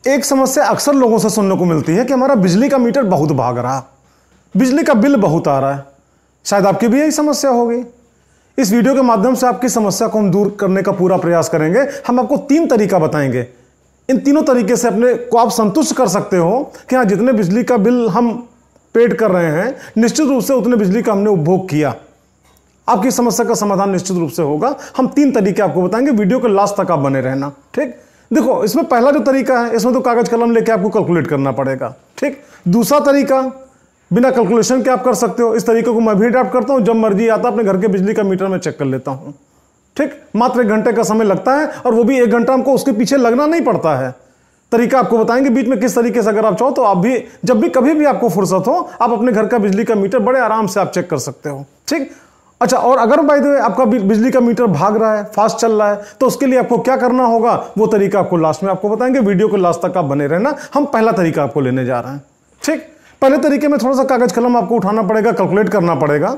एक समस्या अक्सर लोगों से सुनने को मिलती है कि हमारा बिजली का मीटर बहुत भाग रहा, बिजली का बिल बहुत आ रहा है। शायद आपकी भी यही समस्या होगी। इस वीडियो के माध्यम से आपकी समस्या को हम दूर करने का पूरा प्रयास करेंगे। हम आपको 3 तरीका बताएंगे। इन तीनों तरीके से अपने को आप संतुष्ट कर सकते हो कि हाँ, जितने बिजली का बिल हम पेड कर रहे हैं निश्चित रूप से उतने बिजली का हमने उपभोग किया। आपकी समस्या का समाधान निश्चित रूप से होगा। हम 3 तरीके आपको बताएंगे, वीडियो के लास्ट तक आप बने रहना। ठीक, देखो इसमें पहला जो तरीका है, इसमें तो कागज कलम लेके आपको कैलकुलेट करना पड़ेगा। ठीक, दूसरा तरीका बिना कैलकुलेशन के आप कर सकते हो। इस तरीके को मैं भी अडॉप्ट करता हूं, जब मर्जी आता अपने घर के बिजली का मीटर में चेक कर लेता हूं। ठीक, मात्र 1 घंटे का समय लगता है और वो भी 1 घंटा हमको उसके पीछे लगना नहीं पड़ता है। तरीका आपको बताएंगे बीच में किस तरीके से, अगर आप चाहो तो आप भी जब भी कभी भी आपको फुर्सत हो आप अपने घर का बिजली का मीटर बड़े आराम से आप चेक कर सकते हो। ठीक, अच्छा, और अगर बाय द वे आपका बिजली का मीटर भाग रहा है, फास्ट चल रहा है, तो उसके लिए आपको क्या करना होगा वो तरीका आपको लास्ट में आपको बताएंगे। वीडियो के लास्ट तक आप बने रहना। हम पहला तरीका आपको लेने जा रहे हैं। ठीक, पहले तरीके में थोड़ा सा कागज कलम आपको उठाना पड़ेगा, कैलकुलेट करना पड़ेगा।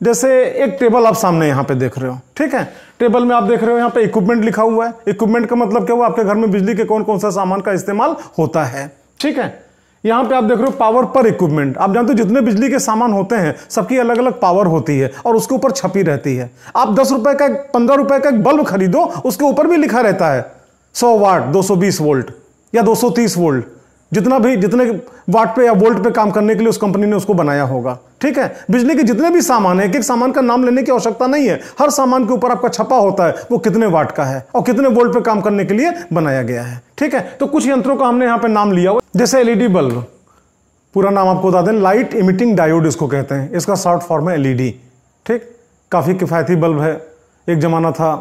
जैसे एक टेबल आप सामने यहां पे देख रहे हो। ठीक है, टेबल में आप देख रहे हो यहां पे इक्विपमेंट लिखा हुआ है। इक्विपमेंट का मतलब क्या हुआ, आपके घर में बिजली के कौन कौन सा सामान का इस्तेमाल होता है। ठीक है, यहां पे आप देख रहे हो पावर पर इक्विपमेंट। आप जानते हो जितने बिजली के सामान होते हैं सबकी अलग अलग पावर होती है और उसके ऊपर छपी रहती है। आप 10 रुपए का 15 रुपए का एक बल्ब खरीदो, उसके ऊपर भी लिखा रहता है 100 वाट 220 वोल्ट या 230 वोल्ट, जितने वाट पे या वोल्ट पे काम करने के लिए उस कंपनी ने उसको बनाया होगा। ठीक है, बिजली के जितने भी सामान है, एक एक सामान का नाम लेने की आवश्यकता नहीं है। हर सामान के ऊपर आपका छपा होता है वो कितने वाट का है और कितने वोल्ट पे काम करने के लिए बनाया गया है। ठीक है, तो कुछ यंत्रों का हमने यहां पे नाम लिया हुआ, जैसे एलईडी बल्ब। पूरा नाम आपको बता दें, लाइट इमिटिंग डायोड इसको कहते हैं। इसका शॉर्ट फॉर्म है एलईडी। ठीक, काफी किफायती बल्ब है। एक जमाना था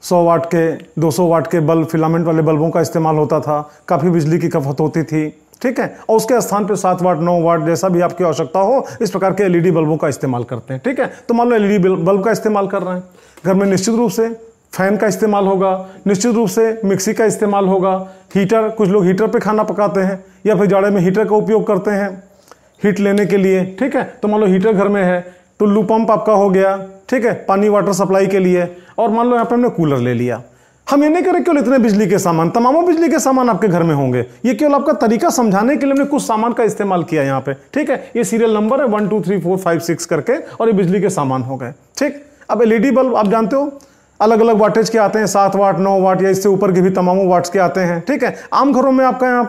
100 वाट के 200 वाट के बल्ब, फिलामेंट वाले बल्बों का इस्तेमाल होता था, काफी बिजली की खपत होती थी। ठीक है, और उसके स्थान पे 7 वाट 9 वाट जैसा भी आपकी आवश्यकता हो, इस प्रकार के एलईडी बल्बों का इस्तेमाल करते हैं। ठीक है, तो मान लो एलईडी बल्ब का इस्तेमाल कर रहे हैं घर में, निश्चित रूप से फैन का इस्तेमाल होगा, निश्चित रूप से मिक्सी का इस्तेमाल होगा, हीटर, कुछ लोग हीटर पे खाना पकाते हैं या फिर जाड़े में हीटर का उपयोग करते हैं हीट लेने के लिए। ठीक है, तो मान लो हीटर घर में है, टुल्लू पंप आपका हो गया। ठीक है, पानी वाटर सप्लाई के लिए। और मान लो यहाँ पे हमने कूलर ले लिया। हम ये नहीं करें केवल इतने बिजली के सामान, तमामों बिजली के सामान आपके घर में होंगे। ये केवल आपका तरीका समझाने के लिए हमने कुछ सामान का इस्तेमाल किया यहाँ पे। ठीक है, ये सीरियल नंबर है 1 2 3 4 5 6 करके, और ये बिजली के सामान हो गए। ठीक, अब एलईडी बल्ब आप जानते हो अलग अलग वाटेज के आते हैं, 7 वाट 9 वाट या इससे ऊपर के भी तमामों वाट्स के आते हैं। ठीक है, आम घरों में आपका यहाँ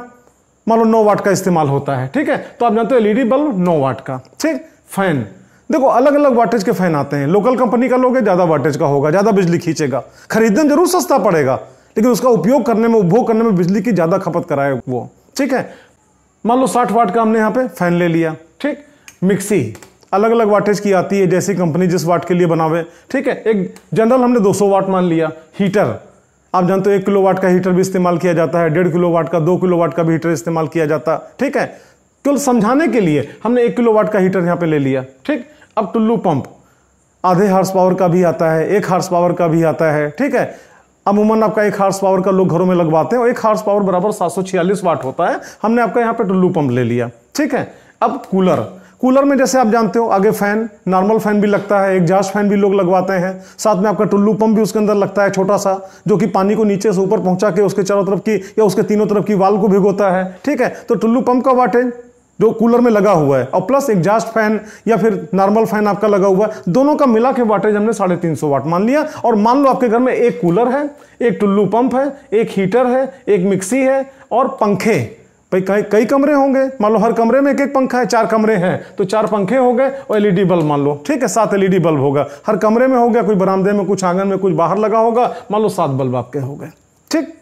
मान लो 9 वाट का इस्तेमाल होता है। ठीक है, तो आप जानते हो एलईडी बल्ब 9 वाट का। ठीक, फैन, देखो अलग अलग वाटेज के फैन आते हैं। लोकल कंपनी का लोगे ज्यादा वाटेज का होगा, ज्यादा बिजली खींचेगा, खरीदने में जरूर सस्ता पड़ेगा, लेकिन उसका उपयोग करने में, उपभोग करने में बिजली की ज्यादा खपत कराए वो। ठीक है, मान लो 60 वाट का हमने यहाँ पे फैन ले लिया। ठीक, मिक्सी अलग अलग वाटेज की आती है, जैसी कंपनी जिस वाट के लिए बनावे। ठीक है, एक जनरल हमने 200 वाट मान लिया। हीटर आप जानते हो 1 किलो वाट का हीटर भी इस्तेमाल किया जाता है, 1.5 किलो वाट का, 2 किलो वाट का भी हीटर इस्तेमाल किया जाता है। ठीक है, केवल समझाने के लिए हमने 1 किलो वाट का हीटर यहाँ पे ले लिया। ठीक, अब टुल्लू पंप आधे हार्स पावर का भी आता है, 1 हार्स पावर का भी आता है। ठीक है, अमूमन आपका 1 हार्स पावर का लोग घरों में लगवाते हैं और 1 हार्स पावर बराबर 746 वाट होता है। हमने आपका यहाँ पे टुल्लू पंप ले लिया। ठीक है, अब कूलर में जैसे आप जानते हो आगे फैन, नॉर्मल फैन भी लगता है, एग्जॉस्ट फैन भी लोग लगवाते हैं, साथ में आपका टुल्लू पंप भी उसके अंदर लगता है छोटा सा, जो कि पानी को नीचे से ऊपर पहुंचा के उसके चारों तरफ की या उसके तीनों तरफ की वाल्व को भिगोता है। ठीक है, तो टुल्लू पंप का वाटेज जो कूलर में लगा हुआ है और प्लस एग्जॉस्ट फैन या फिर नॉर्मल फैन आपका लगा हुआ है, दोनों का मिला के वाटेज हमने 350 वाट मान लिया। और मान लो आपके घर में एक कूलर है, एक टुल्लू पंप है, एक हीटर है, एक मिक्सी है और पंखे। भाई कई कमरे होंगे, मान लो हर कमरे में 1-1 पंखा है, 4 कमरे हैं तो 4 पंखे हो गए और एलईडी बल्ब मान लो। ठीक है, 7 एलईडी बल्ब होगा, हर कमरे में हो गया, कुछ बरामदे में, कुछ आंगन में, कुछ बाहर लगा होगा, मान लो 7 बल्ब आपके हो गए। ठीक,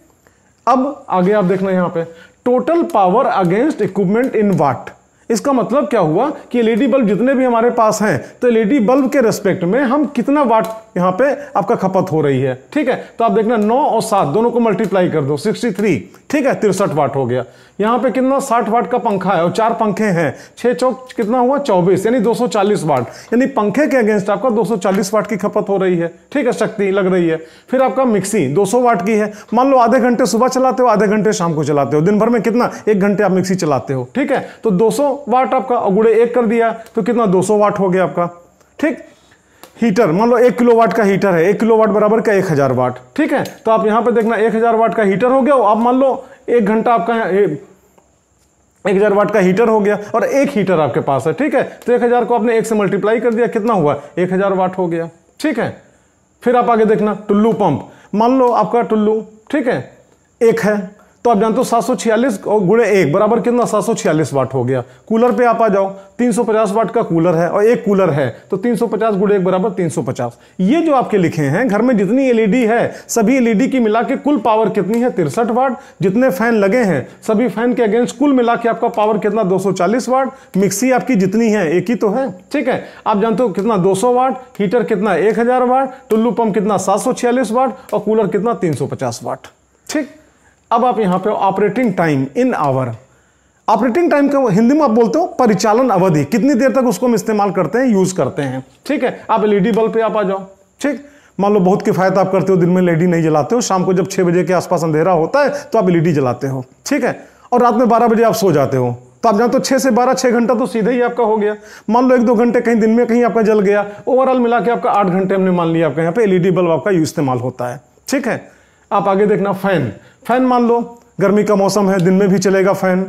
अब आगे आप देखना यहां पे टोटल पावर अगेंस्ट इक्विपमेंट इन वाट। इसका मतलब क्या हुआ कि एलईडी बल्ब जितने भी हमारे पास हैं, तो एलईडी बल्ब के रेस्पेक्ट में हम कितना वाट यहां पे आपका खपत हो रही है। ठीक है, तो आप देखना 9 और 7 दोनों को मल्टीप्लाई कर दो, 63। ठीक है, 63 वाट हो गया। यहां पे कितना 60 वाट का पंखा है और 4 पंखे हैं, 6 चौक कितना हुआ 24, यानी 240 वाट। यानी पंखे के अगेंस्ट आपका 240 वाट की खपत हो रही है। ठीक है, शक्ति लग रही है। फिर आपका मिक्सी 200 वाट की है। मान लो आधे घंटे सुबह चलाते हो, आधे घंटे शाम को चलाते हो, दिन भर में कितना 1 घंटे आप मिक्सी चलाते हो। ठीक है, तो 200 वाट आपका गुणे 1 कर दिया तो कितना 200 वाट हो गया आपका। ठीक, हीटर, मान लो 1 किलोवाट का हीटर है, 1 किलोवाट बराबर का 1000 वाट, ठीक है। तो आप यहां पे देखना 1000 वाट का हीटर हो गया, आप मान लो 1 घंटा आपका 1000 वाट का हीटर हो गया और एक हीटर आपके पास है, ठीक है। तो 1000 को आपने 1 से मल्टीप्लाई कर दिया, कितना हुआ 1000 वाट हो गया, ठीक है। फिर आप आगे देखना टुल्लू पंप, मान लो आपका टुल्लू, ठीक है, 1 है, तो आप जानते हो 746 गुणे 1 बराबर कितना 746 वाट हो गया। कूलर पे आप आ जाओ, 350 वाट का कूलर है और एक कूलर है, तो 350 गुणे 1 बराबर 350। ये जो आपके लिखे हैं घर में जितनी एलईडी है सभी एलईडी की मिला के कुल पावर कितनी है 63 वाट। जितने फैन लगे हैं सभी फैन के अगेंस्ट कुल मिला के आपका पावर कितना 240 वाट। मिक्सी आपकी जितनी है एक ही तो है, ठीक है। आप जानते हो कितना 200 वाट, हीटर कितना 1000 वाट, टुल्लू पंप कितना 746 वाट और कूलर कितना 350 वाट, ठीक। अब आप यहां पे operating time in hour, operating time का हिंदी में आप बोलते हो परिचालन अवधि, कितनी देर तक उसको हम इस्तेमाल करते हैं, यूज करते हैं, ठीक है। आप एलईडी बल्ब पे आप आ जाओ, ठीक। मान लो बहुत किफायत आप करते हो, दिन में एलईडी नहीं जलाते हो, शाम को जब 6 बजे के आसपास अंधेरा होता है तो आप एलईडी जलाते हो, ठीक है। और रात में 12 बजे आप सो जाते हो, तो आप जानते हो 6 से 12 6 घंटा तो सीधे ही आपका हो गया। मान लो 1-2 घंटे कहीं दिन में कहीं आपका जल गया, ओवरऑल मिला के आपका 8 घंटे हमने मान लिया आपका यहाँ पे एलईडी बल्ब आपका इस्तेमाल होता है, ठीक है। आप आगे देखना फैन, फैन मान लो गर्मी का मौसम है, दिन में भी चलेगा फैन,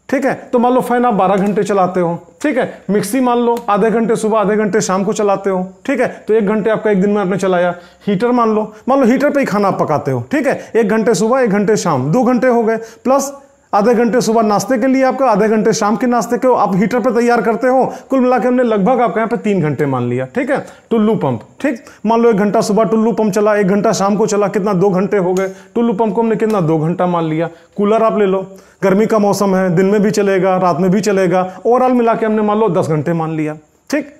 ठीक है। तो मान लो फैन आप 12 घंटे चलाते हो, ठीक है। मिक्सी मान लो आधे घंटे सुबह आधे घंटे शाम को चलाते हो, ठीक है। तो 1 घंटे आपका एक दिन में आपने चलाया। हीटर मान लो हीटर पे ही खाना आप पकाते हो, ठीक है। 1 घंटे सुबह 1 घंटे शाम, 2 घंटे हो गए, प्लस आधे घंटे सुबह नाश्ते के लिए आपका, आधे घंटे शाम के नाश्ते के आप हीटर पे तैयार करते हो। कुल मिला के हमने लगभग आपके यहाँ पे 3 घंटे मान लिया, ठीक है। टुल्लू पंप, ठीक, मान लो 1 घंटा सुबह टुल्लू पंप चला, 1 घंटा शाम को चला, कितना 2 घंटे हो गए। टुल्लू पंप को हमने कितना 2 घंटा मान लिया। कूलर आप ले लो, गर्मी का मौसम है, दिन में भी चलेगा रात में भी चलेगा, ओवरऑल मिला के हमने मान लो 10 घंटे मान लिया, ठीक।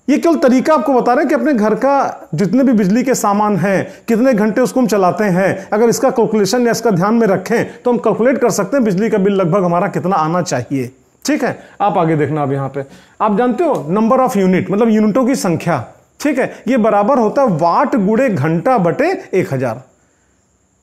ये केवल तरीका आपको बता रहे हैं कि अपने घर का जितने भी बिजली के सामान हैं कितने घंटे उसको हम चलाते हैं। अगर इसका कैलकुलेशन या इसका ध्यान में रखें तो हम कैलकुलेट कर सकते हैं बिजली का बिल लगभग हमारा कितना आना चाहिए, ठीक है। आप आगे देखना, अब यहाँ पे आप जानते हो नंबर ऑफ यूनिट मतलब यूनिटों की संख्या, ठीक है, ये बराबर होता है वाट गुणे घंटा बटे 1000।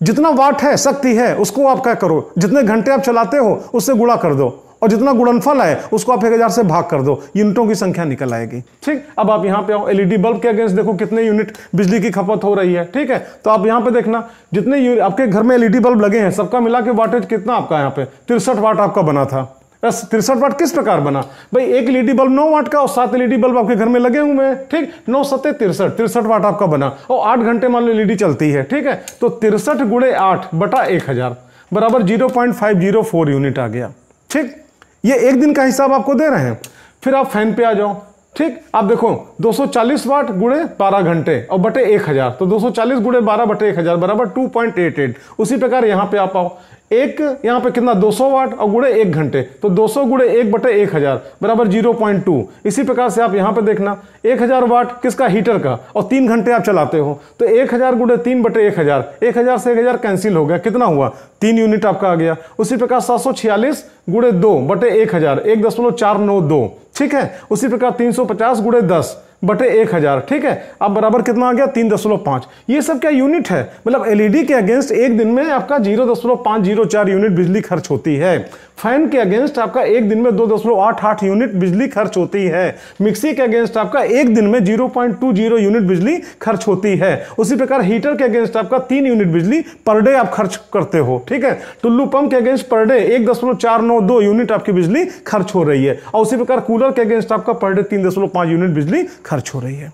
जितना वाट है शक्ति है उसको आप क्या करो, जितने घंटे आप चलाते हो उससे गुणा कर दो और जितना गुणनफल है उसको आप 1000 से भाग कर दो, यूनिटों की संख्या निकल आएगी, ठीक। अब आप यहां पे आओ, एलईडी बल्ब के अगेंस्ट देखो कितने यूनिट बिजली की खपत हो रही है, ठीक है। तो आप यहां पे देखना जितने आपके घर में एलईडी बल्ब लगे हैं सबका मिला के वाटेज कितना आपका यहाँ पे 63 वाट आपका बना था। 63 वाट किस प्रकार बना भाई, एक एलईडी बल्ब 9 वाट का और 7 एलईडी बल्ब आपके घर में लगे हुए हैं, ठीक। 9 7 63 वाट आपका बना और 8 घंटे मान लो एलईडी चलती है, ठीक है। तो 63 गुणे 8 बटा 1000 बराबर 0.504 यूनिट आ गया, ठीक। ये एक दिन का हिसाब आपको दे रहे हैं। फिर आप फैन पे आ जाओ, ठीक। आप देखो 240 वाट गुणे 12 घंटे और बटे 1000, तो 240 गुणे 12 बटे 1000 बराबर 2.88। उसी प्रकार यहां पे आप आओ, एक यहां पे कितना 200 वाट और गुणे 1 घंटे, तो 200 गुणे 1 बटे 1000 बराबर 0.2। इसी प्रकार से आप यहां पे देखना 1000 वाट किसका, हीटर का, और 3 घंटे आप चलाते हो, तो 1000 गुणे 3 बटे 1000, 1000 से 1000 कैंसिल हो गया, कितना हुआ 3 यूनिट आपका आ गया। उसी प्रकार 746 गुणे 2 बटे 1000 1.492, ठीक है। उसी प्रकार 350 गुणे 10 बटे 1000, ठीक है। अब बराबर कितना आ गया 3.5। ये सब क्या यूनिट है, मतलब एलईडी के अगेंस्ट एक दिन में आपका 0.504 यूनिट बिजली खर्च होती है। फैन के अगेंस्ट आपका एक दिन में 2.88 यूनिट बिजली खर्च होती है। मिक्सी के अगेंस्ट आपका एक दिन में 0.20 यूनिट बिजली खर्च होती है। उसी प्रकार हीटर के अगेंस्ट आपका 3 यूनिट बिजली पर डे आप खर्च करते हो, ठीक है। टुल्लू पंप के अगेंस्ट पर डे 1.492 यूनिट आपकी बिजली खर्च हो रही है। और उसी प्रकार कूलर के अगेंस्ट आपका पर डे 3.5 यूनिट बिजली खर्च हो रही है।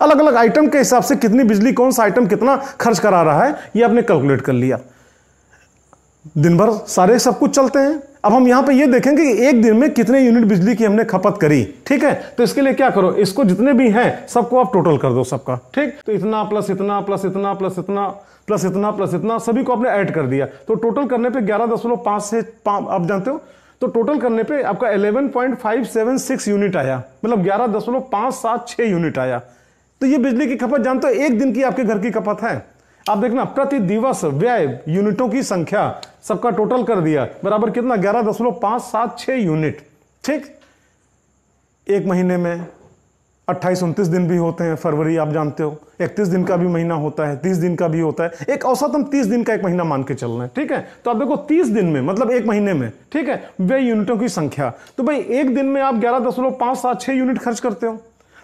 अलग अलग आइटम के हिसाब से कितनी बिजली कौन सा आइटम कितना खर्च करा रहा है ये आपने कैलकुलेट कर लिया। दिन भर सारे सब कुछ चलते हैं। अब हम यहां पे ये देखेंगे कि एक दिन में कितने यूनिट बिजली की हमने खपत करी, ठीक है। तो इसके लिए क्या करो, इसको जितने भी हैं सबको आप टोटल कर दो सबका, ठीक। तो इतना प्लस इतना प्लस इतना प्लस इतना प्लस इतना प्लस इतना सभी को आपने ऐड कर दिया, तो टोटल करने पे 11.5 से आप जानते हो, तो टोटल करने पे आपका 11.576 यूनिट आया, मतलब 11.576 यूनिट आया। तो ये बिजली की खपत जानते हो एक दिन की आपके घर की खपत है। आप देखना प्रति दिवस व्यय यूनिटों की संख्या सबका टोटल कर दिया बराबर कितना 11.576 यूनिट, ठीक। एक महीने में 28-29 दिन भी होते हैं, फरवरी आप जानते हो 31 दिन का भी महीना होता है, 30 दिन का भी होता है, एक औसत हम 30 दिन का एक महीना मान के चल रहे हैं, ठीक है। तो आप देखो 30 दिन में मतलब एक महीने में, ठीक है, व्यय यूनिटों की संख्या, तो भाई एक दिन में आप 11.576 यूनिट खर्च करते हो।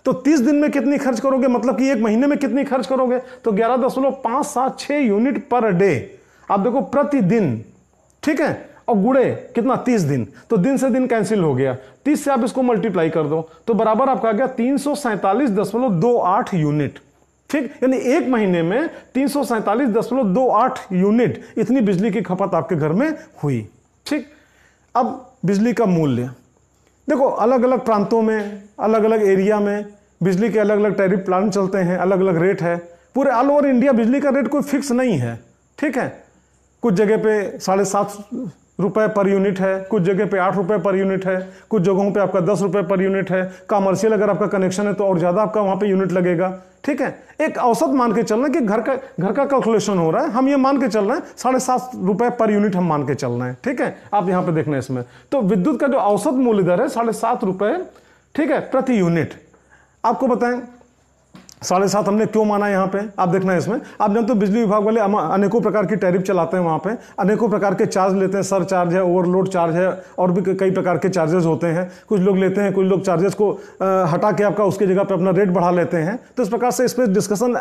तो 30 दिन में कितनी खर्च करोगे, मतलब कि एक महीने में कितनी खर्च करोगे, तो 11.576 यूनिट पर डे। आप देखो प्रतिदिन, ठीक है, और गुणे कितना 30 दिन, तो दिन से दिन कैंसिल हो गया, 30 से आप इसको मल्टीप्लाई कर दो तो बराबर आपका आ गया 347.28 यूनिट। ठीक, यानी एक महीने में 347.28 यूनिट इतनी बिजली की खपत आपके घर में हुई। ठीक, अब बिजली का मूल्य देखो, अलग अलग प्रांतों में, अलग अलग एरिया में बिजली के अलग अलग टैरिफ प्लान चलते हैं, अलग अलग रेट है। पूरे ऑल ओवर इंडिया बिजली का रेट कोई फिक्स नहीं है। ठीक है, कुछ जगह पे 7.5 रुपए पर यूनिट है, कुछ जगह पे 8 रुपए पर यूनिट है, कुछ जगहों पे आपका 10 रुपए पर यूनिट है। कमर्शियल अगर आपका कनेक्शन है तो और ज़्यादा आपका वहाँ पे यूनिट लगेगा। ठीक है, एक औसत मान के चलना कि घर का कैलकुलेशन हो रहा है, हम ये मान के चल रहे हैं 7.5 रुपए पर यूनिट हम मान के चल रहे हैं। ठीक है, आप यहाँ पे देखना इसमें, तो विद्युत का जो औसत मूल्य दर है 7.5 रुपए, ठीक है, प्रति यूनिट। आपको बताएं 7.5 हमने क्यों माना यहाँ पे, आप देखना इसमें। आप जानते हो बिजली विभाग वाले अनेकों प्रकार की टैरिफ चलाते हैं, वहाँ पे अनेकों प्रकार के चार्ज लेते हैं, सर चार्ज है, ओवरलोड चार्ज है, और भी कई प्रकार के चार्जेस होते हैं। कुछ लोग लेते हैं, कुछ लोग चार्जेस को हटा के आपका उसकी जगह पे अपना रेट बढ़ा लेते हैं। तो इस प्रकार से इस पर डिस्कशन,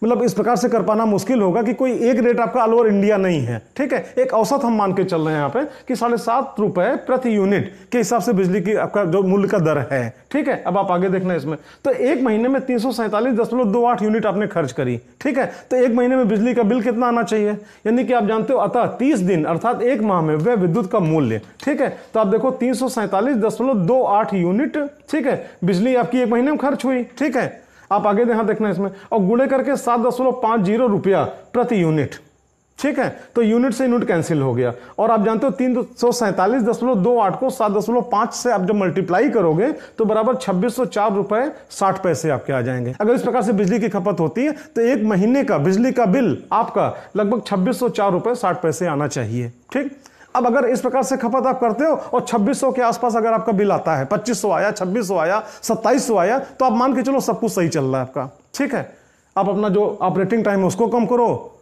मतलब इस प्रकार से कर पाना मुश्किल होगा कि कोई एक रेट आपका ऑल ओवर इंडिया नहीं है। ठीक है, एक औसत हम मान के चल रहे हैं यहाँ पे कि 7.5 रुपए प्रति यूनिट के हिसाब से बिजली की आपका जो मूल्य का दर है। ठीक है, अब आप आगे देखना इसमें, तो एक महीने में 347.28 यूनिट आपने खर्च करी। ठीक है, तो एक महीने में बिजली का बिल कितना आना चाहिए, यानी कि आप जानते हो अतः 30 दिन अर्थात एक माह में वह विद्युत का मूल्य। ठीक है, तो आप देखो 347.28 यूनिट, ठीक है, बिजली आपकी एक महीने में खर्च हुई। ठीक है, आप आगे यहां देखना इसमें, और गुणे करके 7.50 रुपया प्रति यूनिट। ठीक है, तो यूनिट से यूनिट कैंसिल हो गया, और आप जानते हो 347.28 को 7.5 से आप जब मल्टीप्लाई करोगे तो बराबर 2604 रुपए 60 पैसे आपके आ जाएंगे। अगर इस प्रकार से बिजली की खपत होती है तो एक महीने का बिजली का बिल आपका लगभग 2604 रुपए 60 पैसे आना चाहिए। ठीक, अब अगर इस प्रकार से खपत आप करते हो और 2600 के आसपास अगर आपका बिल आता है, 2500 आया, 2600 आया, 2700 आया, तो आप मान के चलो सब कुछ सही चल रहा है आपका। ठीक है, आप अपना जो ऑपरेटिंग टाइम है उसको कम करो,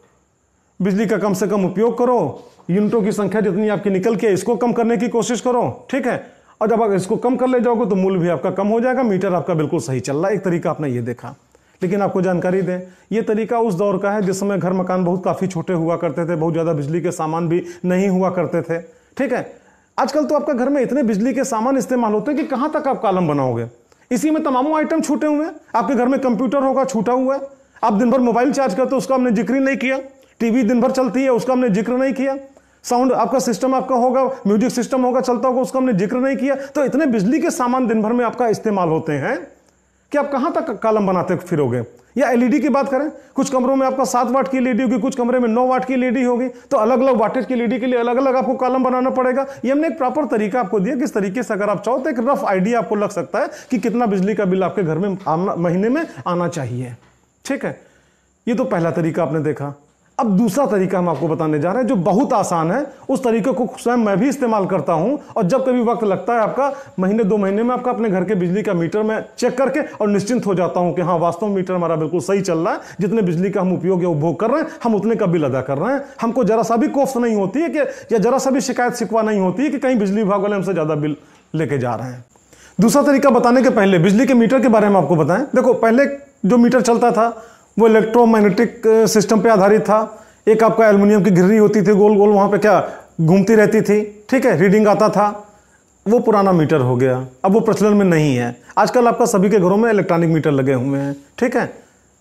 बिजली का कम से कम उपयोग करो, यूनिटों की संख्या जितनी आपकी निकल के इसको कम करने की कोशिश करो। ठीक है, और जब आप इसको कम कर ले जाओगे तो मूल्य भी आपका कम हो जाएगा, मीटर आपका बिल्कुल सही चल रहा है। एक तरीका आपने ये देखा, लेकिन आपको जानकारी दें, ये तरीका उस दौर का है जिस समय घर मकान बहुत काफ़ी छोटे हुआ करते थे, बहुत ज़्यादा बिजली के सामान भी नहीं हुआ करते थे। ठीक है, आजकल तो आपका घर में इतने बिजली के सामान इस्तेमाल होते हैं कि कहाँ तक आप कॉलम बनाओगे, इसी में तमामों आइटम छूटे हुए हैं। आपके घर में कंप्यूटर होगा, छूटा हुआ है। आप दिन भर मोबाइल चार्ज करते हो, उसका हमने जिक्र ही नहीं किया। टीवी दिन भर चलती है, उसका हमने जिक्र नहीं किया। साउंड आपका सिस्टम आपका होगा, म्यूजिक सिस्टम होगा, चलता होगा, उसका हमने जिक्र नहीं किया। तो इतने बिजली के सामान दिन भर में आपका इस्तेमाल होते हैं कि आप कहां तक कॉलम बनाते फिरोगे। या एलईडी की बात करें, कुछ कमरों में आपका 7 वाट की एलईडी होगी, कुछ कमरे में 9 वाट की एलईडी होगी, तो अलग अलग वाटेज की एलईडी के लिए अलग अलग आपको कॉलम बनाना पड़ेगा। ये हमने एक प्रॉपर तरीका आपको दिया, किस तरीके से अगर आप चाहो तो एक रफ आइडिया आपको लग सकता है कि कितना बिजली का बिल आपके घर में महीने में आना चाहिए। ठीक है, ये तो पहला तरीका आपने देखा। अब दूसरा तरीका हम आपको बताने जा रहे हैं जो बहुत आसान है। उस तरीके को स्वयं मैं भी इस्तेमाल करता हूं, और जब कभी वक्त लगता है आपका महीने 2 महीने में आपका अपने घर के बिजली का मीटर में चेक करके और निश्चिंत हो जाता हूं कि हाँ वास्तव में मीटर हमारा बिल्कुल सही चल रहा है, जितने बिजली का हम उपयोग या उपभोग कर रहे हैं हम उतने का बिल अदा कर रहे हैं। हमको जरा सा भी कोफ्त नहीं होती है कि, या जरा सा भी शिकायत शिकवा नहीं होती है कि कहीं बिजली विभाग वाले हमसे ज्यादा बिल लेके जा रहे हैं। दूसरा तरीका बताने के पहले बिजली के मीटर के बारे में आपको बताएं। देखो, पहले जो मीटर चलता था वो इलेक्ट्रोमैग्नेटिक सिस्टम पे आधारित था। एक आपका एल्युमिनियम की घिर्री होती थी, गोल गोल वहाँ पे क्या घूमती रहती थी। ठीक है, रीडिंग आता था, वो पुराना मीटर हो गया, अब वो प्रचलन में नहीं है। आजकल आपका सभी के घरों में इलेक्ट्रॉनिक मीटर लगे हुए हैं। ठीक है,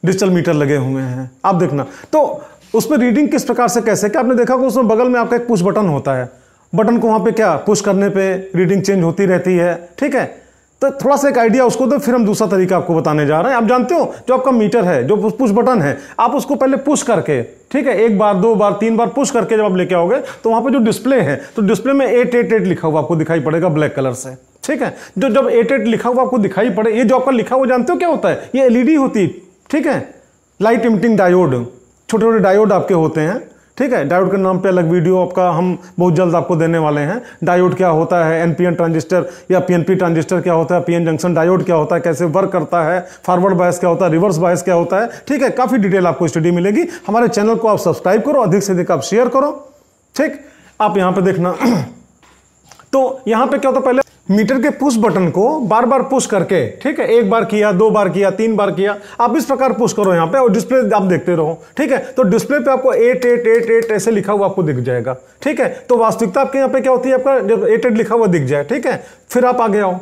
डिजिटल मीटर लगे हुए हैं। आप देखना तो उस पर रीडिंग किस प्रकार से कैसे, क्या आपने देखा कि उसमें बगल में आपका एक पुश बटन होता है, बटन को वहाँ पे क्या पुश करने पे रीडिंग चेंज होती रहती है। ठीक है, तो थोड़ा सा एक आइडिया उसको दो, फिर हम दूसरा तरीका आपको बताने जा रहे हैं। आप जानते हो जो आपका मीटर है, जो पुश बटन है, आप उसको पहले पुश करके, ठीक है, 1 बार 2 बार 3 बार पुश करके जब आप लेके आओगे तो वहां पे जो डिस्प्ले है, तो डिस्प्ले में 888 लिखा हुआ आपको दिखाई पड़ेगा ब्लैक कलर से। ठीक है, जो जब 88 लिखा हुआ आपको दिखाई पड़े, ये जो आपका लिखा हुआ जानते हो क्या होता है, ये एलईडी होती है। ठीक है, लाइट इमिटिंग डायोड, छोटे छोटे डायोड आपके होते हैं। ठीक है, डायोड के नाम पे अलग वीडियो आपका हम बहुत जल्द आपको देने वाले हैं। डायोड क्या होता है, एनपीएन ट्रांजिस्टर या पीएनपी ट्रांजिस्टर क्या होता है, पीएन जंक्शन डायोड क्या होता है, कैसे वर्क करता है, फॉरवर्ड बायस क्या होता है, रिवर्स बायस क्या होता है। ठीक है, काफी डिटेल आपको स्टडी मिलेगी। हमारे चैनल को आप सब्सक्राइब करो, अधिक से अधिक आप शेयर करो। ठीक, आप यहां पर देखना तो यहां पर क्या होता है, पहले मीटर के पुश बटन को बार बार पुश करके, ठीक है, एक बार किया, 2 बार किया, 3 बार किया, आप इस प्रकार पुश करो यहाँ पे और डिस्प्ले आप देखते रहो, ठीक है। तो डिस्प्ले पे आपको 8888 ऐसे लिखा हुआ आपको दिख जाएगा, ठीक है। तो वास्तविकता आपके यहाँ पे क्या होती है, आपका जब 88 लिखा हुआ दिख जाए, ठीक है, फिर आप आगे आओ,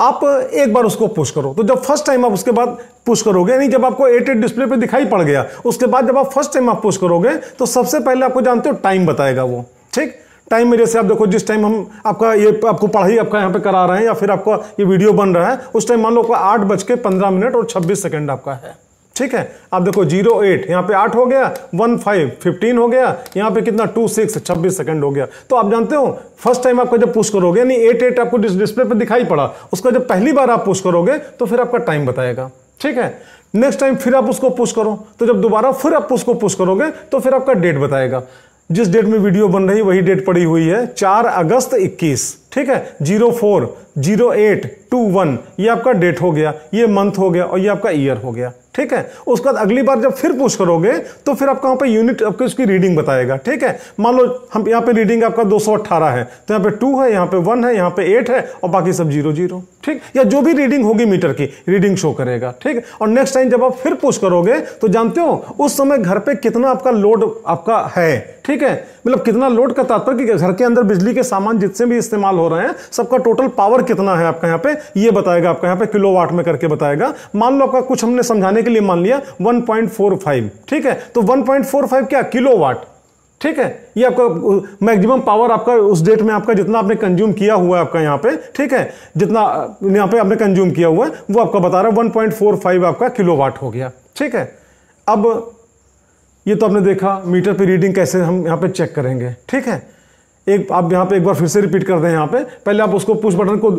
आप एक बार उसको पुश करो। तो जब फर्स्ट टाइम आप उसके बाद पुश करोगे, यानी जब आपको 88 डिस्प्ले पे दिखाई पड़ गया, उसके बाद जब आप फर्स्ट टाइम आप पुश करोगे तो सबसे पहले आपको जानते हो टाइम बताएगा वो, ठीक। टाइम में जैसे आप देखो, जिस टाइम हम आपको पढ़ाई आपका यहाँ पे करा रहे हैं या फिर आपका ये वीडियो बन रहा है, उस टाइम मान लो आपका 8:15 और 26 सेकंड आपका है, ठीक है। आप देखो 08 यहाँ पे 8 हो गया, 15 15 हो गया, यहाँ पे कितना 26 26 सेकंड हो गया। तो आप जानते हो फर्स्ट टाइम आपका जब पुश करोगे, यानी 88 आपको डिस्प्ले पे दिखाई पड़ा, उसका जब पहली बार आप पुश करोगे तो फिर आपका टाइम बताएगा, ठीक है। नेक्स्ट टाइम फिर आप उसको पुश करो, तो जब दोबारा फिर आप उसको पुश करोगे तो फिर आपका डेट बताएगा। जिस डेट में वीडियो बन रही वही डेट पड़ी हुई है, 4 अगस्त 21, ठीक है। 040821 ये आपका डेट हो गया, ये मंथ हो गया और ये आपका ईयर हो गया, ठीक है। उसके बाद अगली बार जब फिर पुश करोगे तो फिर आपका वहां पे यूनिट आपकी उसकी रीडिंग बताएगा, ठीक है। मान लो हम यहाँ पे रीडिंग आपका 218 है, तो यहाँ पे 2 है, यहाँ पे 1 है, यहाँ पे 8 है और बाकी सब 00, ठीक। या जो भी रीडिंग होगी मीटर की रीडिंग शो करेगा, ठीक। और नेक्स्ट टाइम जब आप फिर पुश करोगे तो जानते हो उस समय घर पे कितना आपका लोड आपका है, ठीक है। मतलब कितना लोड का तात्पर्य कि घर के अंदर बिजली के सामान जितने भी इस्तेमाल हो रहे हैं सबका टोटल पावर कितना है आपका यहाँ पे, ये बताएगा आपका यहाँ पे किलोवाट में करके बताएगा। मान लो आपका कुछ हमने समझाने के लिए मान लिया 1.45, ठीक है। तो 1.45 क्या, किलोवाट, ठीक है। ये आपका मैक्सिमम पावर आपका उस डेट में आपका जितना आपने कंज्यूम किया हुआ है आपका यहाँ पे, ठीक है, जितना यहाँ पे आपने कंज्यूम किया हुआ है वो आपका बता रहा है 1.45 आपका किलोवाट हो गया, ठीक है। अब ये तो आपने देखा मीटर पे रीडिंग कैसे हम यहाँ पे चेक करेंगे, ठीक है। एक आप यहाँ पे एक बार फिर से रिपीट कर दें, यहाँ पे पहले आप उसको पुश बटन को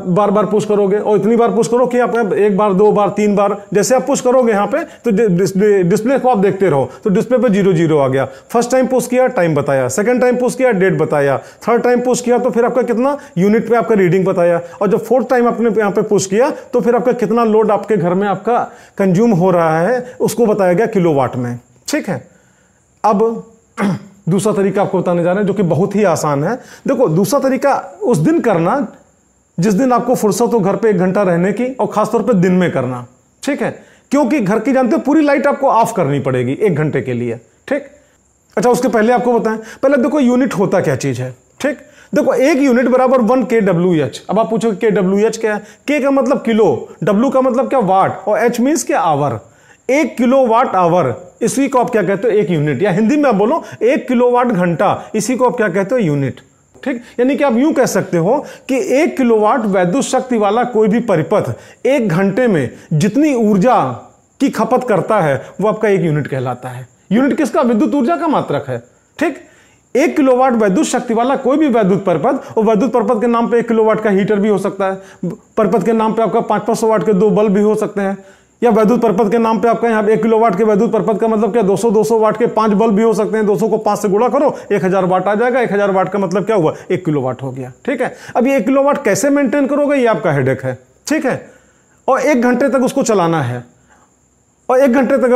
बार बार पुश करोगे और इतनी बार पुश करो कि आप एक बार, 2 बार, 3 बार जैसे आप पुश करोगे यहाँ पे तो डिस्प्ले को आप देखते रहो। तो डिस्प्ले पे 00 आ गया। फर्स्ट टाइम पुश किया टाइम बताया, सेकंड टाइम पुश किया डेट बताया, थर्ड टाइम पुश किया तो फिर आपका कितना यूनिट पे आपका रीडिंग बताया, और जब फोर्थ टाइम आपने यहाँ पे पुश किया तो फिर आपका कितना लोड आपके घर में आपका कंज्यूम हो रहा है उसको बताया गया किलोवाट में, ठीक है। अब दूसरा तरीका आपको बताने जा रहे हैं जो कि बहुत ही आसान है। देखो दूसरा तरीका उस दिन करना जिस दिन आपको फुर्सत हो घर पे 1 घंटा रहने की, और खासतौर पे दिन में करना, ठीक है। क्योंकि घर की जानते हो पूरी लाइट आपको ऑफ करनी पड़ेगी 1 घंटे के लिए, ठीक। अच्छा उसके पहले आपको बताएं, पहले देखो यूनिट होता क्या चीज है, ठीक। देखो 1 यूनिट बराबर 1 kWh। अब आप पूछोगे kWh क्या है, k का मतलब किलो, w का मतलब क्या वाट, और h मीन्स क्या आवर। 1 किलोवाट आवर, इसी को आप क्या कहते हो 1 यूनिट, या हिंदी में आप बोलो 1 किलोवाट घंटा, इसी को आप क्या कहते हो यूनिट, ठीक। यानी कि आप यूं कह सकते हो कि 1 किलोवाट वैद्युत शक्ति वाला कोई भी परिपथ 1 घंटे में जितनी ऊर्जा की खपत करता है वो आपका 1 यूनिट कहलाता है। यूनिट किसका, विद्युत ऊर्जा का मात्रक है, ठीक। 1 किलोवाट वैद्युत शक्ति वाला कोई भी वैद्युत परिपथ, और वैद्युत परिपथ के नाम पे 1 किलोवाट का हीटर भी हो सकता है, परिपथ के नाम पे आपका 500-500 वाट के 2 बल्ब भी हो सकते हैं, या वैद्युत परिपथ के नाम पे आपका यहाँ 1 किलोवाट के वैद्युत परिपथ का मतलब क्या 200-200 वाट के 5 बल्ब भी हो सकते हैं। 200 को 5 से गुणा करो 1000 वाट आ जाएगा। 1000 वाट का मतलब क्या हुआ, 1 किलोवाट हो गया, ठीक है। अब ये 1 किलोवाट कैसे मेंटेन करोगे ये आपका हेडेक है, ठीक है। और 1 घंटे तक उसको चलाना है, और 1 घंटे तक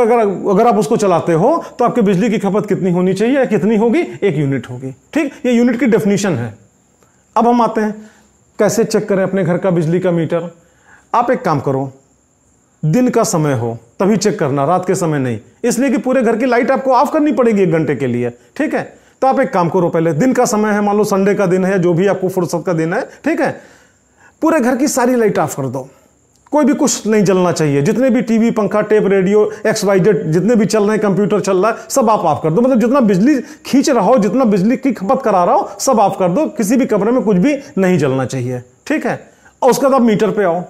अगर आप उसको चलाते हो तो आपकी बिजली की खपत कितनी होनी चाहिए, कितनी होगी, 1 यूनिट होगी, ठीक। ये यूनिट की डेफिनेशन है। अब हम आते हैं कैसे चेक करें अपने घर का बिजली का मीटर। आप एक काम करो, दिन का समय हो तभी चेक करना, रात के समय नहीं, इसलिए कि पूरे घर की लाइट आपको ऑफ करनी पड़ेगी 1 घंटे के लिए, ठीक है। तो आप एक काम करो, पहले दिन का समय है, मान लो संडे का दिन है, जो भी आपको फुर्सत का दिन है, ठीक है। पूरे घर की सारी लाइट ऑफ कर दो, कोई भी कुछ नहीं जलना चाहिए, जितने भी टीवी, पंखा, टेप, रेडियो, XYZ जितने भी चल रहे हैं, कंप्यूटर चल रहा है, सब आप ऑफ कर दो। मतलब जितना बिजली खींच रहा हो, जितना बिजली की खपत करा रहा हो, सब ऑफ कर दो। किसी भी कमरे में कुछ भी नहीं जलना चाहिए, ठीक है। और उसके बाद आप मीटर पे आओ।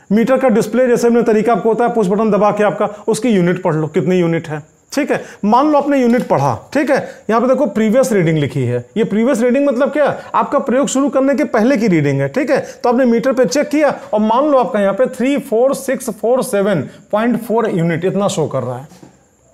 मीटर का डिस्प्ले जैसे हमने तरीका आपको होता है, पुश बटन दबा के आपका उसकी यूनिट पढ़ लो, कितनी यूनिट है, ठीक है। मान लो आपने यूनिट पढ़ा, ठीक है। यहां पे देखो प्रीवियस रीडिंग लिखी है। ये प्रीवियस रीडिंग मतलब क्या, आपका प्रयोग शुरू करने के पहले की रीडिंग है, ठीक है। तो आपने मीटर पे चेक किया और मान लो आपका यहां पे 34647.4 यूनिट इतना शो कर रहा है,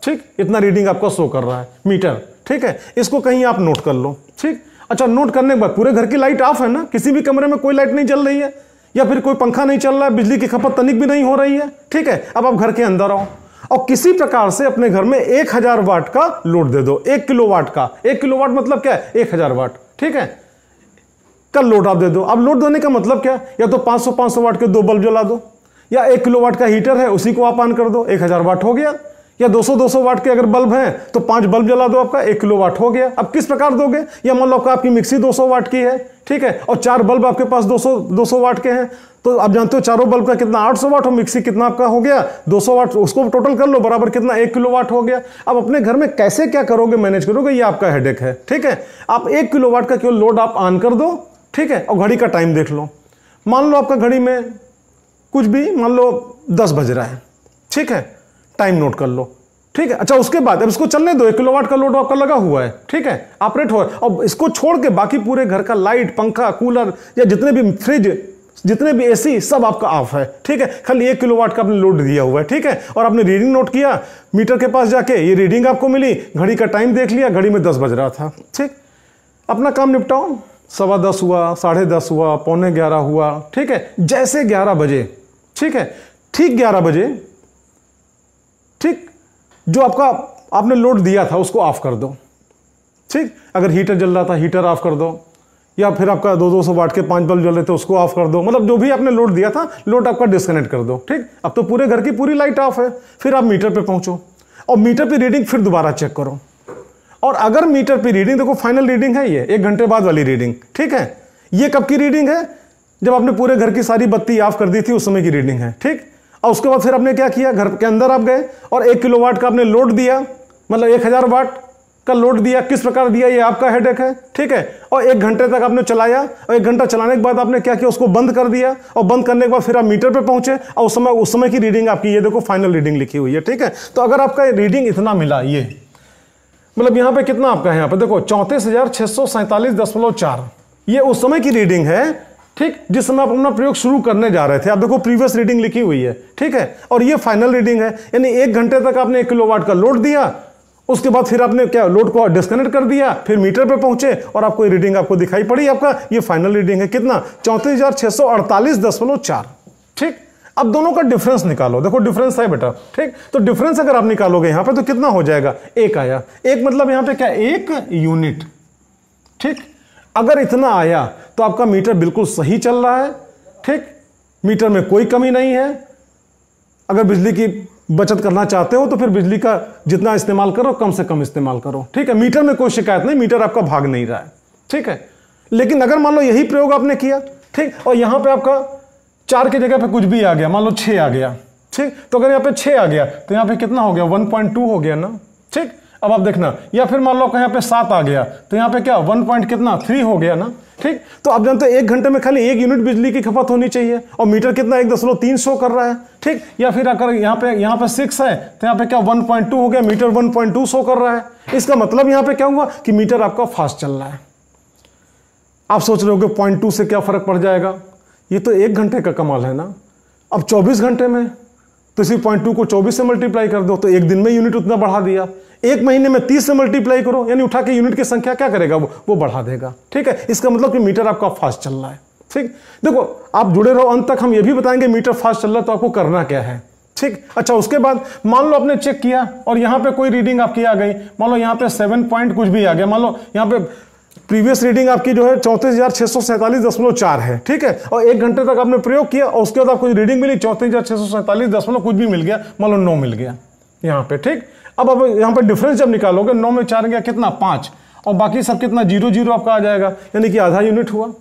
ठीक। इतना रीडिंग आपका शो कर रहा है मीटर, ठीक है। इसको कहीं आप नोट कर लो, ठीक। अच्छा, नोट करने के बाद पूरे घर की लाइट ऑफ है ना, किसी भी कमरे में कोई लाइट नहीं चल रही है, या फिर कोई पंखा नहीं चल रहा है, बिजली की खपत तनिक भी नहीं हो रही है, ठीक है। अब आप घर के अंदर आओ और किसी प्रकार से अपने घर में 1000 वाट का लोड दे दो, 1 किलोवाट का। 1 किलोवाट मतलब क्या है, 1000 वाट, ठीक है। कल लोड आप दे दो। अब लोड देने का मतलब क्या, या तो 500 वाट के 2 बल्ब जला दो, या 1 किलोवाट का हीटर है उसी को आप ऑन कर दो, 1000 वाट हो गया। या 200 वाट के अगर बल्ब हैं तो 5 बल्ब जला दो, आपका 1 किलोवाट हो गया। अब किस प्रकार दोगे, या मान लो आपकी मिक्सी 200 वाट की है, ठीक है, और 4 बल्ब आपके पास 200 वाट के हैं, तो आप जानते हो चारों बल्ब का कितना 800 वाट, और मिक्सी कितना आपका हो गया 200 वाट, उसको टोटल कर लो बराबर कितना 1 किलोवाट हो गया। अब अपने घर में कैसे क्या करोगे, मैनेज करोगे, ये आपका हेडेक है, ठीक है। आप 1 किलोवाट का केवल लोड आप ऑन कर दो, ठीक है, और घड़ी का टाइम देख लो। मान लो आपका घड़ी में कुछ भी मान लो 10 बज रहा है, ठीक है, टाइम नोट कर लो, ठीक है। अच्छा, उसके बाद अब इसको चलने दो, 1 किलोवाट का लोड आपका लगा हुआ है, ठीक है, ऑपरेट हो रहा है। अब इसको छोड़ के बाकी पूरे घर का लाइट, पंखा, कूलर या जितने भी फ्रिज, जितने भी एसी सब आपका ऑफ है, ठीक है। खाली 1 किलोवाट का आपने लोड दिया हुआ है, ठीक है, और आपने रीडिंग नोट किया मीटर के पास जाके, ये रीडिंग आपको मिली, घड़ी का टाइम देख लिया, घड़ी में 10 बज रहा था, ठीक। अपना काम निपटाओ, 10:15 हुआ, 10:30 हुआ, 11:45 हुआ, ठीक है, जैसे 11 बजे, ठीक है, ठीक 11 बजे, ठीक, जो आपने लोड दिया था उसको ऑफ कर दो, ठीक। अगर हीटर जल रहा था हीटर ऑफ कर दो, या फिर आपका 200 वाट के 5 बल्ब जल रहे थे उसको ऑफ कर दो, मतलब जो भी आपने लोड दिया था लोड आपका डिस्कनेक्ट कर दो, ठीक। अब तो पूरे घर की पूरी लाइट ऑफ है। फिर आप मीटर पे पहुंचो और मीटर पे रीडिंग फिर दोबारा चेक करो, और अगर मीटर पे रीडिंग देखो, फाइनल रीडिंग है ये 1 घंटे बाद वाली रीडिंग, ठीक है। ये कब की रीडिंग है, जब आपने पूरे घर की सारी बत्ती ऑफ कर दी थी उस समय की रीडिंग है, ठीक। और उसके बाद फिर आपने क्या किया, घर के अंदर आप गए और 1 किलोवाट का आपने लोड दिया, मतलब 1000 वाट का लोड दिया। किस प्रकार दिया, ये आपका हेडेक है, ठीक है। और 1 घंटे तक आपने चलाया, और 1 घंटा चलाने के बाद आपने क्या किया, उसको बंद कर दिया, और बंद करने के बाद फिर आप मीटर पे पहुंचे, और उस समय की रीडिंग आपकी ये देखो फाइनल रीडिंग लिखी हुई है, ठीक है। तो अगर आपका रीडिंग इतना मिला, ये मतलब यहाँ पे कितना आपका है, यहाँ पे देखो 34,647.4, ये उस समय की रीडिंग है, ठीक, जिस समय आप अपना प्रयोग शुरू करने जा रहे थे। आप देखो प्रीवियस रीडिंग लिखी हुई है, ठीक है, और ये फाइनल रीडिंग है। यानी 1 घंटे तक आपने 1 किलोवाट का लोड दिया, उसके बाद फिर आपने क्या, लोड को डिस्कनेक्ट कर दिया, फिर मीटर पे पहुंचे और आपको रीडिंग आपको दिखाई पड़ी, आपका ये फाइनल रीडिंग है कितना 34,648.4, ठीक। अब दोनों का डिफरेंस निकालो, देखो डिफरेंस है बेटा, ठीक। तो डिफरेंस अगर आप निकालोगे यहां पे तो कितना हो जाएगा, 1 आया। 1 मतलब यहां पे क्या, 1 यूनिट, ठीक। अगर इतना आया तो आपका मीटर बिल्कुल सही चल रहा है, ठीक, मीटर में कोई कमी नहीं है। अगर बिजली की बचत करना चाहते हो तो फिर बिजली का जितना इस्तेमाल करो कम से कम इस्तेमाल करो, ठीक है। मीटर में कोई शिकायत नहीं, मीटर आपका भाग नहीं रहा है, ठीक है। लेकिन अगर मान लो यही प्रयोग आपने किया, ठीक, और यहां पे आपका 4 की जगह पे कुछ भी आ गया, मान लो 6 आ गया, ठीक, तो अगर यहाँ पे 6 आ गया तो यहाँ पे कितना हो गया, 1.2 हो गया ना, ठीक। अब आप देखना, या फिर मान लो यहाँ पे 7 आ गया तो यहाँ पे क्या 1 पॉइंट कितना 3 हो गया ना, ठीक। तो आप जानते हो 1 घंटे में खाली 1 यूनिट बिजली की खपत होनी चाहिए, और मीटर कितना 1.3 शो कर रहा है, ठीक। या फिर अगर यहाँ पे 6 है तो यहाँ पे क्या 1.2 हो गया, मीटर 1.2 शो कर रहा है। इसका मतलब यहाँ पे क्या हुआ कि मीटर आपका फास्ट चल रहा है। आप सोच रहे हो कि 0.2 से क्या फर्क पड़ जाएगा, ये तो 1 घंटे का कमाल है ना। अब 24 घंटे में तो इसी 0.2 को 24 से मल्टीप्लाई कर दो तो 1 दिन में यूनिट उतना बढ़ा दिया। 1 महीने में 30 से मल्टीप्लाई करो, यानी उठा के यूनिट की संख्या क्या करेगा, वो बढ़ा देगा, ठीक है। इसका मतलब कि मीटर आपका फास्ट चल रहा है, ठीक। देखो आप जुड़े रहो अंत तक, हम ये भी बताएंगे मीटर फास्ट चल रहा है तो आपको करना क्या है, ठीक। अच्छा, उसके बाद मान लो आपने चेक किया और यहां पे कोई रीडिंग आपकी आ गई, मान लो यहां पे 7 पॉइंट कुछ भी आ गया, मान लो यहां पे प्रीवियस रीडिंग आपकी जो है 34,647.4 है, ठीक है। और 1 घंटे तक आपने प्रयोग किया और उसके बाद आपको रीडिंग मिली 34,647 कुछ भी मिल गया, मान लो 9 मिल गया यहाँ पे, ठीक। अब यहाँ पे डिफरेंस जब निकालोगे 9 में 4 गया कितना 5, और बाकी सब कितना 0 आपका आ जाएगा, यानी कि आधा यूनिट हुआ।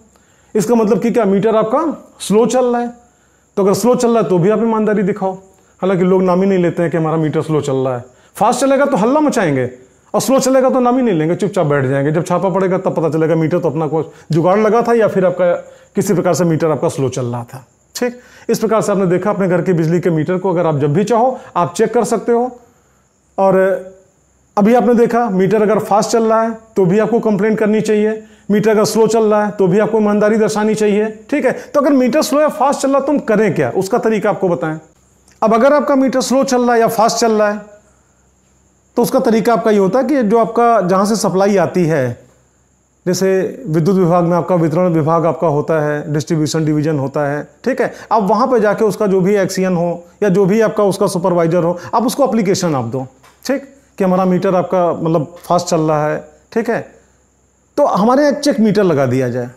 इसका मतलब कि क्या मीटर आपका स्लो चल रहा है। तो अगर स्लो चल रहा है तो भी आप ईमानदारी दिखाओ। हालांकि लोग नाम ही नहीं लेते हैं कि हमारा मीटर स्लो चल रहा है। फास्ट चलेगा तो हल्ला मचाएंगे और स्लो चलेगा तो नाम ही नहीं लेंगे, चुपचाप बैठ जाएंगे। जब छापा पड़ेगा तब पता चलेगा मीटर तो अपना कोई जुगाड़ लगा था या फिर आपका किसी प्रकार से मीटर आपका स्लो चल रहा था, ठीक। इस प्रकार से आपने देखा अपने घर के बिजली के मीटर को, अगर आप जब भी चाहो आप चेक कर सकते हो। और अभी आपने देखा मीटर अगर फास्ट चल रहा है तो भी आपको कंप्लेंट करनी चाहिए, मीटर अगर स्लो चल रहा है तो भी आपको ईमानदारी दर्शानी चाहिए, ठीक है। तो अगर मीटर स्लो या फास्ट चल रहा है तो हम करें क्या, उसका तरीका आपको बताएं। अब अगर आपका मीटर स्लो चल रहा है या फास्ट चल रहा है तो उसका तरीका आपका ये होता है कि जो आपका जहां से सप्लाई आती है, जैसे विद्युत विभाग में आपका वितरण विभाग आपका होता है, डिस्ट्रीब्यूशन डिवीजन होता है, ठीक है। आप वहां पे जाके उसका जो भी एक्सियन हो या जो भी आपका उसका सुपरवाइजर हो, आप उसको एप्लीकेशन आप दो, ठीक, कि हमारा मीटर आपका मतलब फास्ट चल रहा है, ठीक है। तो हमारे एक चेक मीटर लगा दिया जाए,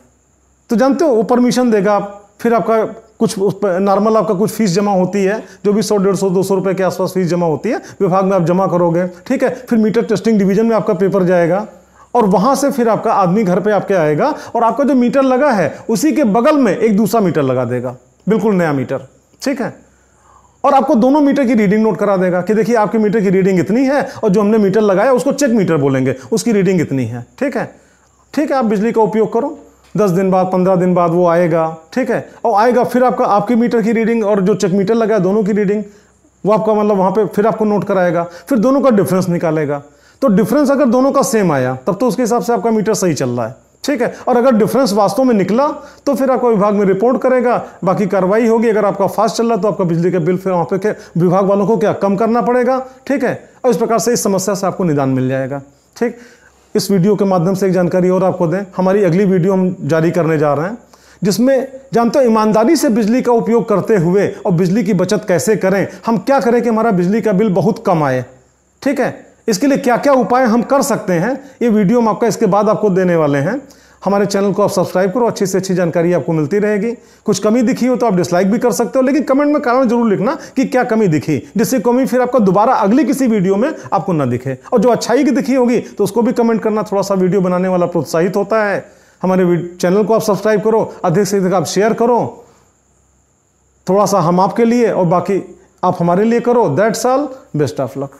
तो जानते हो वो परमिशन देगा, फिर आपका कुछ नॉर्मल आपका कुछ फीस जमा होती है, जो भी 100, 150, 200 रुपए के आसपास फीस जमा होती है, विभाग में आप जमा करोगे, ठीक है। फिर मीटर टेस्टिंग डिवीजन में आपका पेपर जाएगा और वहां से फिर आपका आदमी घर पे आपके आएगा और आपका जो मीटर लगा है उसी के बगल में एक दूसरा मीटर लगा देगा, बिल्कुल नया मीटर, ठीक है। और आपको दोनों मीटर की रीडिंग नोट करा देगा कि देखिए आपके मीटर की रीडिंग इतनी है और जो हमने मीटर लगाया उसको चेक मीटर बोलेंगे, उसकी रीडिंग इतनी है, ठीक है। ठीक है, आप बिजली का उपयोग करो, 10 दिन बाद 15 दिन बाद वो आएगा, ठीक है। और आएगा फिर आपका आपके मीटर की रीडिंग और जो चेक मीटर लगा है दोनों की रीडिंग वो आपका मतलब वहां पे फिर आपको नोट कराएगा, फिर दोनों का डिफरेंस निकालेगा। तो डिफरेंस अगर दोनों का सेम आया तब तो उसके हिसाब से आपका मीटर सही चल रहा है, ठीक है। और अगर डिफरेंस वास्तव में निकला तो फिर आपका विभाग में रिपोर्ट करेगा, बाकी कार्रवाई होगी। अगर आपका फास्ट चल रहा है तो आपका बिजली का बिल फिर वहां पे विभाग वालों को क्या कम करना पड़ेगा, ठीक है। और इस प्रकार से इस समस्या से आपको निदान मिल जाएगा, ठीक। इस वीडियो के माध्यम से एक जानकारी और आपको दें, हमारी अगली वीडियो हम जारी करने जा रहे हैं जिसमें जानते हो ईमानदारी से बिजली का उपयोग करते हुए और बिजली की बचत कैसे करें, हम क्या करें कि हमारा बिजली का बिल बहुत कम आए, ठीक है। इसके लिए क्या क्या उपाय हम कर सकते हैं, ये वीडियो हम आपका इसके बाद आपको देने वाले हैं। हमारे चैनल को आप सब्सक्राइब करो, अच्छी से अच्छी जानकारी आपको मिलती रहेगी। कुछ कमी दिखी हो तो आप डिसलाइक भी कर सकते हो, लेकिन कमेंट में कारण जरूर लिखना कि क्या कमी दिखी, जिससे कमी फिर आपको दोबारा अगली किसी वीडियो में आपको ना दिखे। और जो अच्छाई की दिखी होगी तो उसको भी कमेंट करना, थोड़ा सा वीडियो बनाने वाला प्रोत्साहित होता है। हमारे चैनल को आप सब्सक्राइब करो, अधिक से अधिक आप शेयर करो, थोड़ा सा हम आपके लिए और बाकी आप हमारे लिए करो। That's all, best of luck.